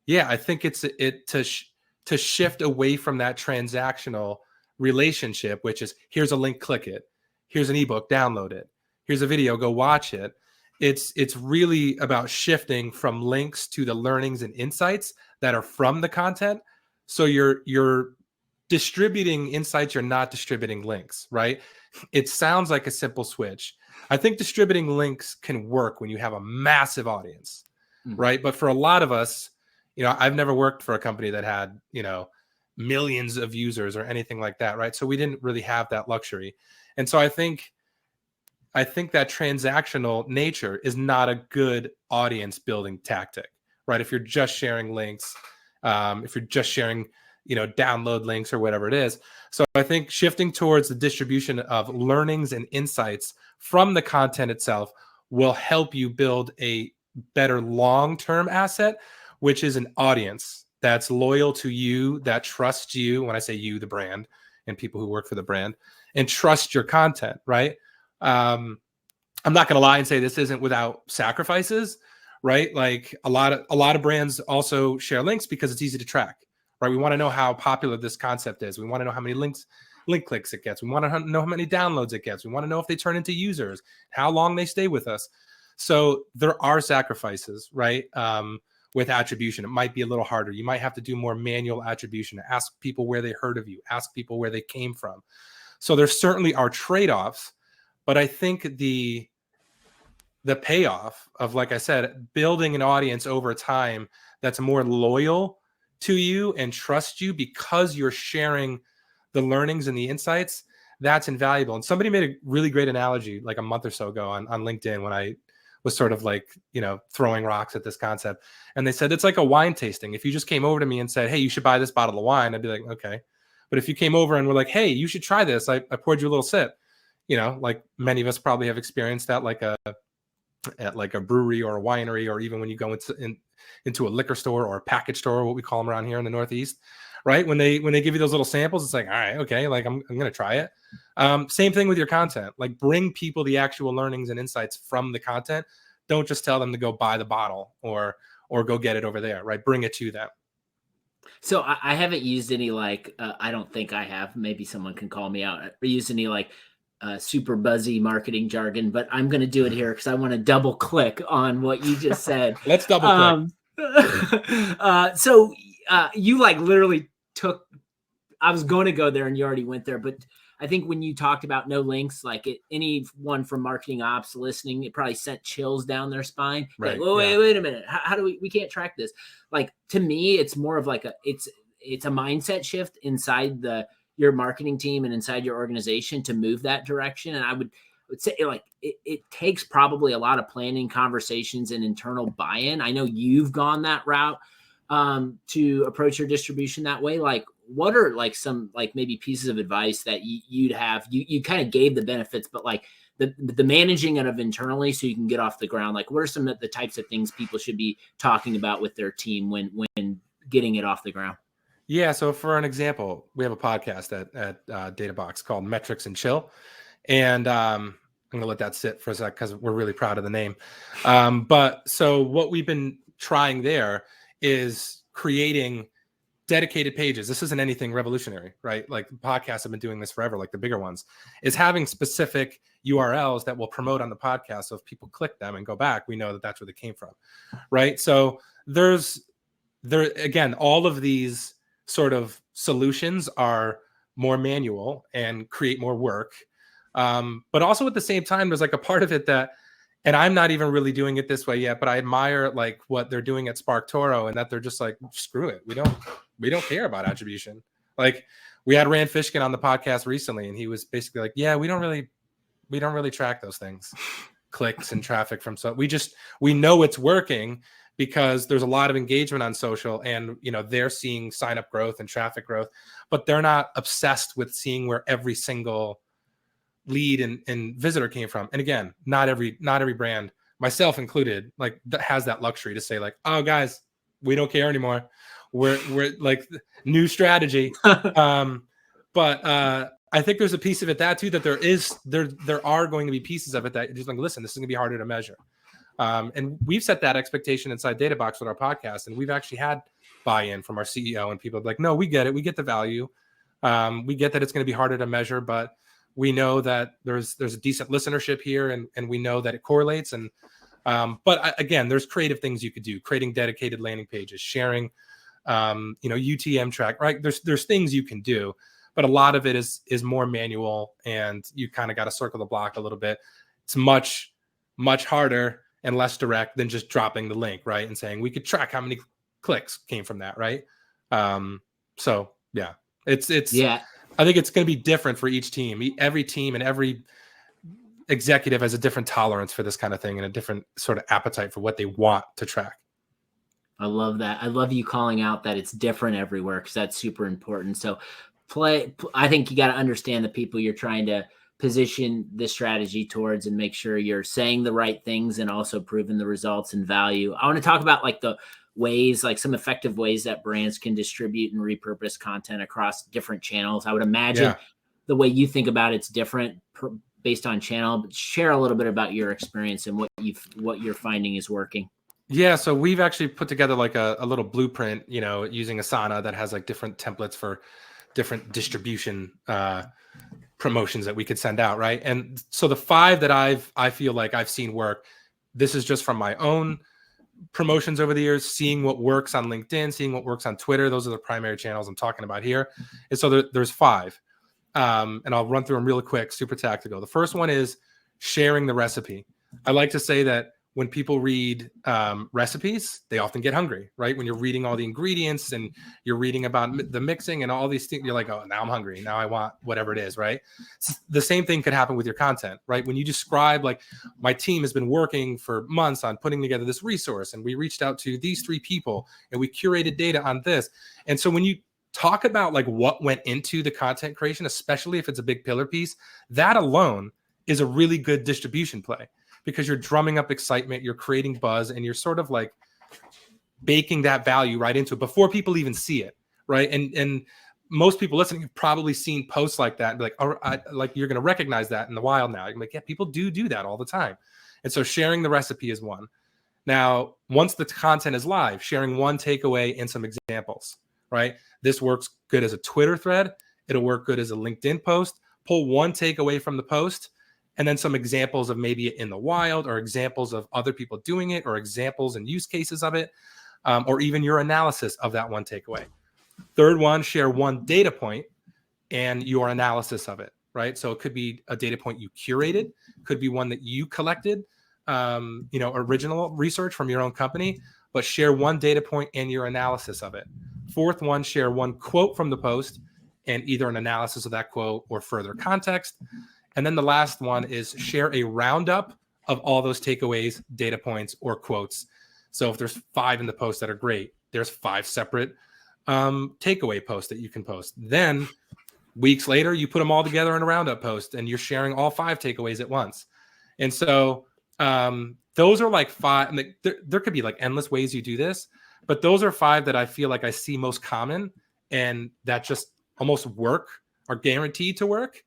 yeah, I think it's to shift away from that transactional relationship, which is here's a link, click it. Here's an ebook, download it. Here's a video, go watch it. It's really about shifting from links to the learnings and insights that are from the content. So you're distributing insights, you're not distributing links, right? It sounds like a simple switch. I think distributing links can work when you have a massive audience, right? But for a lot of us, I've never worked for a company that had, millions of users or anything like that, right? So we didn't really have that luxury. And so I think that transactional nature is not a good audience building tactic, right? If you're just sharing links, if you're just sharing, download links or whatever it is. So I think shifting towards the distribution of learnings and insights from the content itself will help you build a better long-term asset, which is an audience that's loyal to you, that trusts you. When I say you, the brand and people who work for the brand, and trust your content, right? I'm not going to lie and say this isn't without sacrifices, right? Like a lot of brands also share links because it's easy to track, right? We want to know how popular this concept is. We want to know how many link clicks it gets. We want to know how many downloads it gets. We want to know if they turn into users, how long they stay with us. So there are sacrifices, right? With attribution, it might be a little harder. You might have to do more manual attribution, ask people where they heard of you, ask people where they came from. So there certainly are trade-offs, but I think the payoff of, like I said, building an audience over time that's more loyal to you and trust you because you're sharing the learnings and the insights, that's invaluable. And somebody made a really great analogy like a month or so ago on LinkedIn when I was sort of like, throwing rocks at this concept. And they said, it's like a wine tasting. If you just came over to me and said, hey, you should buy this bottle of wine, I'd be like, okay. But if you came over and were like, hey, you should try this, I poured you a little sip, like many of us probably have experienced that, at like a brewery or a winery, or even when you go into a liquor store or a package store, what we call them around here in the Northeast, right? When they give you those little samples, it's like, all right, okay, like I'm going to try it. Same thing with your content. Like bring people the actual learnings and insights from the content. Don't just tell them to go buy the bottle or go get it over there, right? Bring it to them. So I haven't used any I don't think I have. Maybe someone can call me out. I used any super buzzy marketing jargon, but I'm going to do it here because I want to double click on what you just said. Let's double click. So you literally took. I was going to go there and you already went there, but I think when you talked about no links, anyone from marketing ops listening, it probably sent chills down their spine. Right. Like, wait a minute. How do we can't track this? To me, it's more of it's a mindset shift inside your marketing team and inside your organization to move that direction. And I would say it takes probably a lot of planning, conversations, and internal buy-in. I know you've gone that route to approach your distribution that way. What are some maybe pieces of advice that you'd have? You kind of gave the benefits, but the managing it of internally so you can get off the ground. What are some of the types of things people should be talking about with their team when getting it off the ground? Yeah. So for an example, we have a podcast at DataBox called Metrics and Chill. And I'm going to let that sit for a sec because we're really proud of the name. But so what we've been trying there is creating dedicated pages. This isn't anything revolutionary, right? Like podcasts have been doing this forever, like the bigger ones, is having specific URLs that will promote on the podcast. So if people click them and go back, we know that that's where they came from, right? So there again, all of these sort of solutions are more manual and create more work. But also at the same time, there's a part of it that, and I'm not even really doing it this way yet, but I admire what they're doing at SparkToro, and that they're just screw it. We don't care about attribution. We had Rand Fishkin on the podcast recently, and he was basically yeah, we don't really track those things, clicks and traffic from. So we know it's working because there's a lot of engagement on social, and they're seeing sign up growth and traffic growth, but they're not obsessed with seeing where every single lead and visitor came from. And again, not every brand, myself included, like has that luxury to say like, oh guys, we don't care anymore. We're like new strategy. But I think there's a piece of it that too, that there are going to be pieces of it that just like, listen, this is gonna be harder to measure. And we've set that expectation inside DataBox with our podcast, and we've actually had buy-in from our CEO, and people are like, no, we get it. We get the value. We get that it's going to be harder to measure, but we know that there's a decent listenership here, and we know that it correlates. And again, there's creative things you could do, creating dedicated landing pages, sharing, UTM track, right? There's things you can do, but a lot of it is more manual, and you kind of got to circle the block a little bit. It's much, much harder and less direct than just dropping the link, right? And saying we could track how many clicks came from that, right? So yeah, it's Yeah. I think it's going to be different for each team. Every team and every executive has a different tolerance for this kind of thing and a different sort of appetite for what they want to track. I love that. I love you calling out that it's different everywhere, because that's super important. So I think you got to understand the people you're trying to position the strategy towards, and make sure you're saying the right things and also proving the results and value. I want to talk about like the ways, like some effective ways that brands can distribute and repurpose content across different channels. I would imagine the way you think about it's different based on channel, but share a little bit about your experience and what you're finding is working. Yeah, so we've actually put together like a little blueprint, using Asana that has like different templates for different distribution promotions that we could send out, right? And so the 5 that I feel like I've seen work, this is just from my own promotions over the years, seeing what works on LinkedIn, seeing what works on Twitter. Those are the primary channels I'm talking about here. And so there's 5. And I'll run through them really quick, super tactical. The first one is sharing the recipe. I like to say that when people read recipes, they often get hungry, right? When you're reading all the ingredients and you're reading about the mixing and all these things, you're like, oh, now I'm hungry. Now I want whatever it is, right? The same thing could happen with your content, right? When you describe, like, my team has been working for months on putting together this resource, and we reached out to these 3 people, and we curated data on this. And so when you talk about like what went into the content creation, especially if it's a big pillar piece, that alone is a really good distribution play, because you're drumming up excitement, you're creating buzz, and you're sort of like baking that value right into it before people even see it, right? And most people listening have probably seen posts like that and be like, oh, like you're going to recognize that in the wild now. You're like, yeah, people do that all the time. And so sharing the recipe is one. Now, once the content is live, sharing one takeaway and some examples, right? This works good as a Twitter thread. It'll work good as a LinkedIn post. Pull one takeaway from the post, and then some examples of maybe it in the wild, or examples of other people doing it, or examples and use cases of it, or even your analysis of that one takeaway. Third one, share one data point and your analysis of it, right? So it could be a data point you curated, could be one that you collected, original research from your own company, but share one data point and your analysis of it. Fourth one, share one quote from the post and either an analysis of that quote or further context. And then the last one is share a roundup of all those takeaways, data points, or quotes. So if there's 5 in the post that are great, there's 5 separate takeaway posts that you can post. Then weeks later, you put them all together in a roundup post, and you're sharing all 5 takeaways at once. And so those are like 5. And there could be like endless ways you do this, but those are 5 that I feel like I see most common, and that just almost work, are guaranteed to work.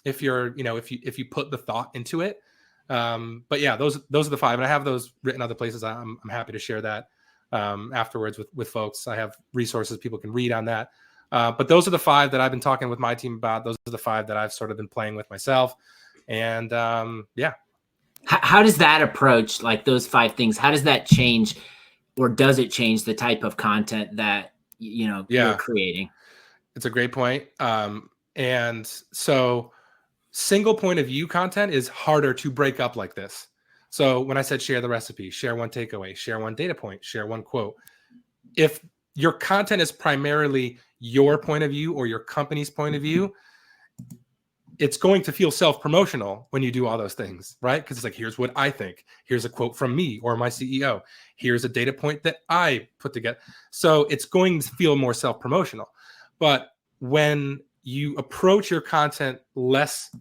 If you're, if you put the thought into it. But yeah, those are the 5, and I have those written other places. I'm happy to share that afterwards with folks. I have resources people can read on that. But those are the 5 that I've been talking with my team about. Those are the 5 that I've sort of been playing with myself. And yeah. How does that approach, like those 5 things, how does that change, or does it change the type of content that you're creating? It's a great point. And so single point of view content is harder to break up like this. So when I said share the recipe, share one takeaway, share one data point, share one quote. If your content is primarily your point of view or your company's point of view, it's going to feel self-promotional when you do all those things, right? Because it's like, here's what I think. Here's a quote from me or my CEO. Here's a data point that I put together. So it's going to feel more self-promotional. But when you approach your content less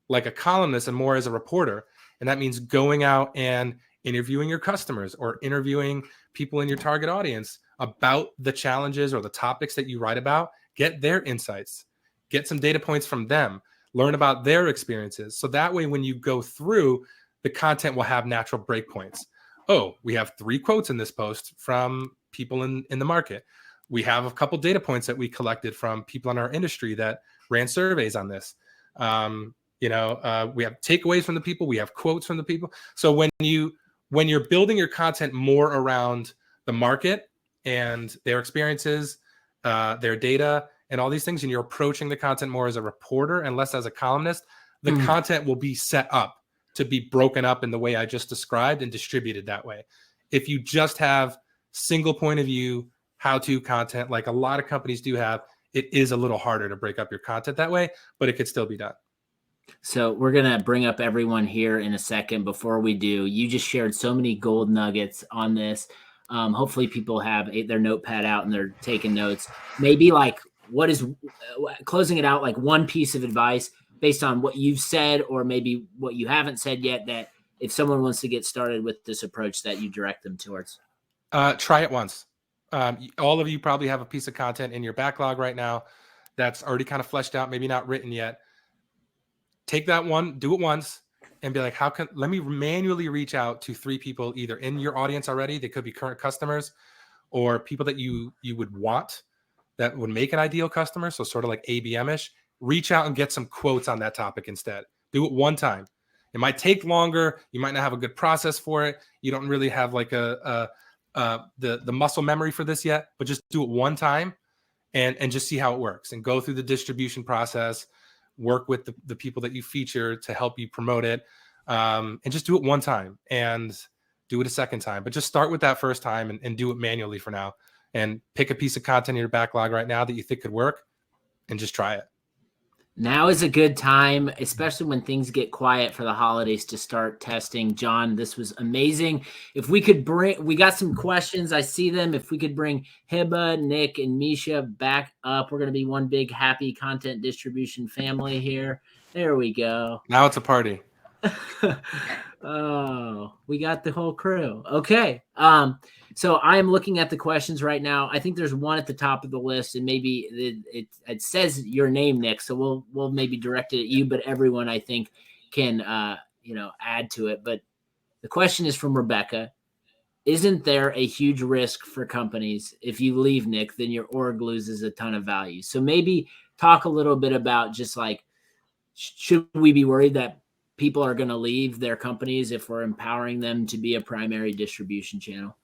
like a columnist and more as a reporter, and that means going out and interviewing your customers or interviewing people in your target audience about the challenges or the topics that you write about, get their insights, get some data points from them, learn about their experiences. So that way, when you go through, the content will have natural breakpoints. Oh, we have 3 quotes in this post from people in the market. We have a couple data points that we collected from people in our industry that ran surveys on this. We have takeaways from the people. We have quotes from the people. So when you're building your content more around the market and their experiences, their data, and all these things, and you're approaching the content more as a reporter and less as a columnist, the content will be set up to be broken up in the way I just described and distributed that way. If you just have single point of view, how-to content, like a lot of companies do have, it is a little harder to break up your content that way, but it could still be done. So we're going to bring up everyone here in a second. Before we do, you just shared so many gold nuggets on this. Hopefully people have their notepad out and they're taking notes. Maybe like, what is closing it out, like one piece of advice based on what you've said, or maybe what you haven't said yet, that if someone wants to get started with this approach, that you direct them towards? Try it once. All of you probably have a piece of content in your backlog right now that's already kind of fleshed out, maybe not written yet. Take that one, do it once, and be like, let me manually reach out to 3 people either in your audience already, they could be current customers, or people that you would want that would make an ideal customer. So sort of like ABM-ish, reach out and get some quotes on that topic instead. Do it one time. It might take longer. You might not have a good process for it. You don't really have like the muscle memory for this yet, but just do it one time and just see how it works, and go through the distribution process, work with the people that you feature to help you promote it, and just do it one time and do it a second time. But just start with that first time and do it manually for now, and pick a piece of content in your backlog right now that you think could work and just try it. Now is a good time, especially when things get quiet for the holidays, to start testing. John, this was amazing. If we could we got some questions. I see them. If we could bring Hiba, Nick, and Misha back up, we're going to be one big happy content distribution family here. There we go. Now it's a party. Oh, we got the whole crew. Okay. So I am looking at the questions right now. I think there's one at the top of the list, and maybe it says your name, Nick. So we'll maybe direct it at you, but everyone I think can add to it. But the question is from Rebecca. Isn't there a huge risk for companies if you leave, Nick, then your org loses a ton of value? So maybe talk a little bit about just like, should we be worried that people are going to leave their companies if we're empowering them to be a primary distribution channel?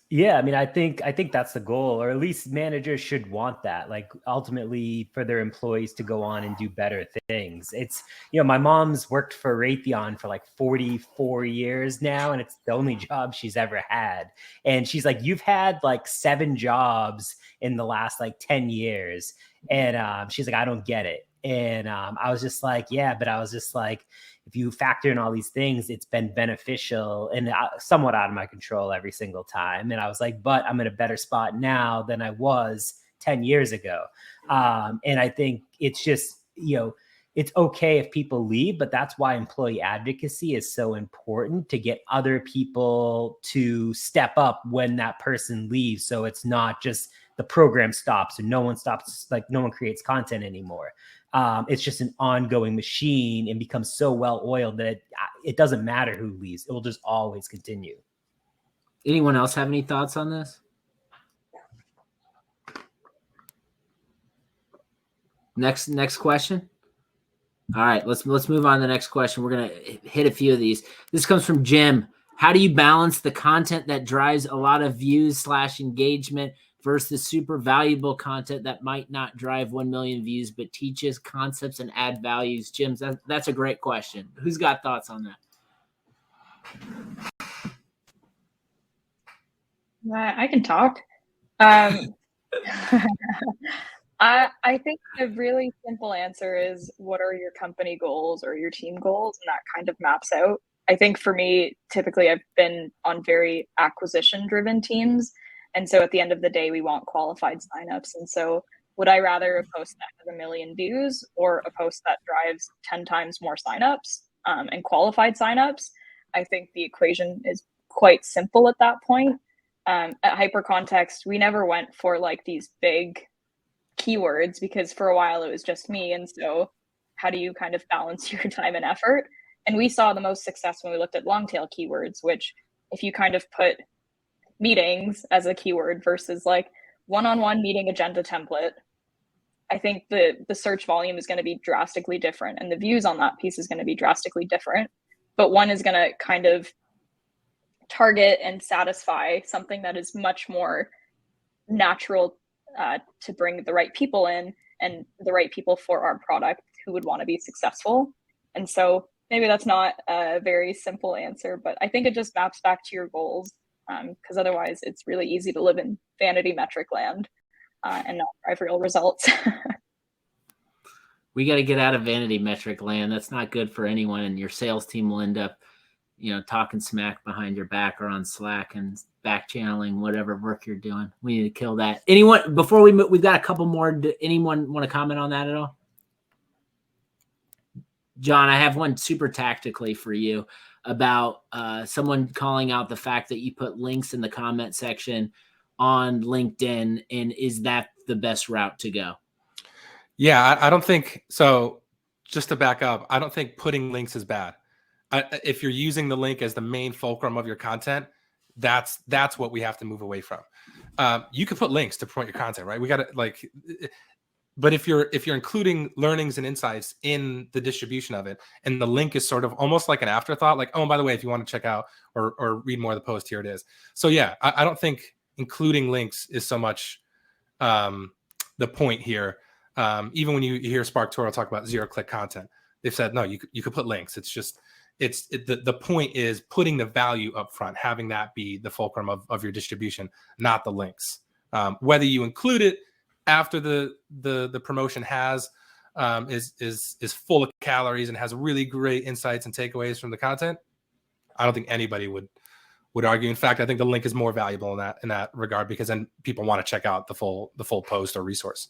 Yeah, I mean, I think that's the goal, or at least managers should want that, like ultimately for their employees to go on and do better things. It's, my mom's worked for Raytheon for like 44 years now, and it's the only job she's ever had. And she's like, you've had like 7 jobs in the last like 10 years. And she's like, I don't get it. And I was just like, yeah, but I was just like, if you factor in all these things, it's been beneficial and somewhat out of my control every single time. And I was like, but I'm in a better spot now than I was 10 years ago. And I think it's just, it's okay if people leave, but that's why employee advocacy is so important, to get other people to step up when that person leaves. So it's not just the program stops and no one creates content anymore. It's just an ongoing machine and becomes so well oiled that it doesn't matter who leaves. It will just always continue. Anyone else have any thoughts on this? Next question. All right, let's move on to the next question. We're going to hit a few of these. This comes from Jim. How do you balance the content that drives a lot of views / engagement versus super valuable content that might not drive 1 million views, but teaches concepts and add values? Jim, that's a great question. Who's got thoughts on that? I can talk. I think a really simple answer is, what are your company goals or your team goals? And that kind of maps out. I think for me, typically I've been on very acquisition driven teams. And so at the end of the day, we want qualified signups. And so would I rather a post that has 1 million views or a post that drives 10 times more signups and qualified signups? I think the equation is quite simple at that point. At Hypercontext, we never went for like these big keywords because for a while it was just me. And so how do you kind of balance your time and effort? And we saw the most success when we looked at long tail keywords, which if you kind of put meetings as a keyword versus like one-on-one meeting agenda template, I think the search volume is going to be drastically different and the views on that piece is going to be drastically different. But one is going to kind of target and satisfy something that is much more natural to bring the right people in and the right people for our product who would want to be successful. And so maybe that's not a very simple answer, but I think it just maps back to your goals, because otherwise it's really easy to live in vanity metric land and not drive real results. We got to get out of vanity metric land. That's not good for anyone. And your sales team will end up, talking smack behind your back or on Slack and back channeling whatever work you're doing. We need to kill that. Anyone, before we move, we've got a couple more. Anyone want to comment on that at all? John, I have one super tactically for you about someone calling out the fact that you put links in the comment section on LinkedIn. And is that the best route to go? Yeah, I don't think so. Just to back up, I don't think putting links is bad. If you're using the link as the main fulcrum of your content, that's what we have to move away from. You can put links to promote your content, right? We got to but if you're including learnings and insights in the distribution of it, and the link is sort of almost like an afterthought, like, oh, and by the way, if you want to check out or read more of the post, here it is. So yeah, I don't think including links is so much the point here. Even when you hear SparkToro talk about zero-click content, they've said, no, you could put links. It's just, the point is putting the value up front, having that be the fulcrum of your distribution, not the links. Whether you include it after the promotion is full of calories and has really great insights and takeaways from the content, I don't think anybody would argue. In fact, I think the link is more valuable in that regard, because then people want to check out the full post or resource.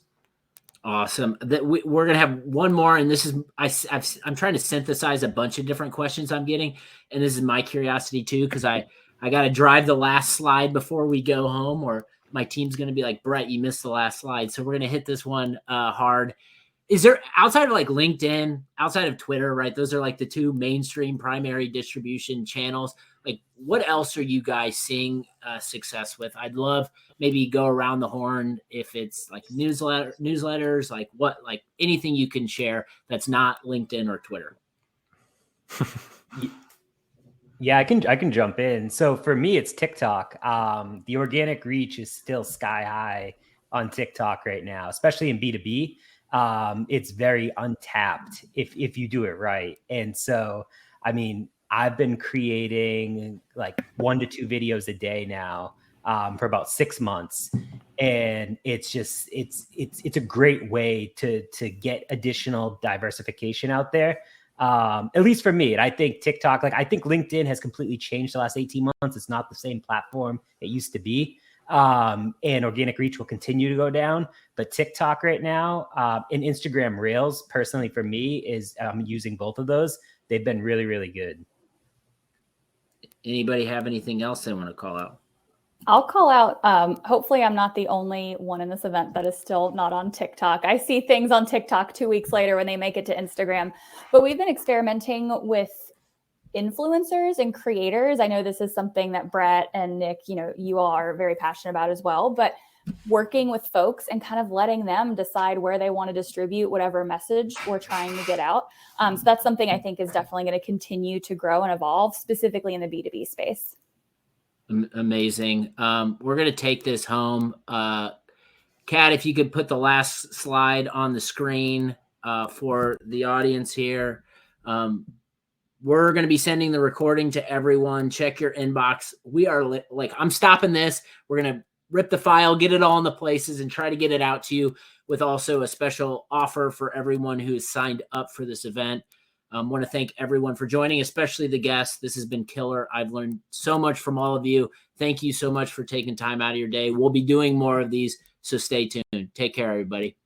Awesome. That we're going to have one more, and this is I'm trying to synthesize a bunch of different questions I'm getting, and this is my curiosity too, because I got to drive the last slide before we go home, or my team's going to be like, Brett, you missed the last slide. So we're going to hit this one hard. Is there, outside of like LinkedIn, outside of Twitter, right? Those are like the two mainstream primary distribution channels. Like, what else are you guys seeing success with? I'd love maybe go around the horn if it's like newsletters, like anything you can share that's not LinkedIn or Twitter. Yeah, I can jump in. So for me, it's TikTok. The organic reach is still sky high on TikTok right now, especially in B2B. It's very untapped if you do it right. And so, I mean, I've been creating like 1 to 2 videos a day now for about 6 months. And it's just, it's a great way to get additional diversification out there. At least for me. And I think TikTok, I think LinkedIn has completely changed the last 18 months. It's not the same platform it used to be. And organic reach will continue to go down, but TikTok right now, and Instagram Reels, personally for me, is I'm using both of those. They've been really, really good. Anybody have anything else they want to call out? I'll call out, hopefully I'm not the only one in this event that is still not on TikTok. I see things on TikTok 2 weeks later when they make it to Instagram, but we've been experimenting with influencers and creators. I know this is something that Brett and Nick, you all are very passionate about as well, but working with folks and kind of letting them decide where they want to distribute whatever message we're trying to get out. So that's something I think is definitely going to continue to grow and evolve, specifically in the B2B space. Amazing. We're going to take this home. Kat, if you could put the last slide on the screen for the audience here. We're going to be sending the recording to everyone. Check your inbox. We are I'm stopping this. We're going to rip the file, get it all in the places, and try to get it out to you. with also a special offer for everyone who has signed up for this event. Want to thank everyone for joining, especially the guests. This has been killer. I've learned so much from all of you. Thank you so much for taking time out of your day. We'll be doing more of these, so stay tuned. Take care, everybody.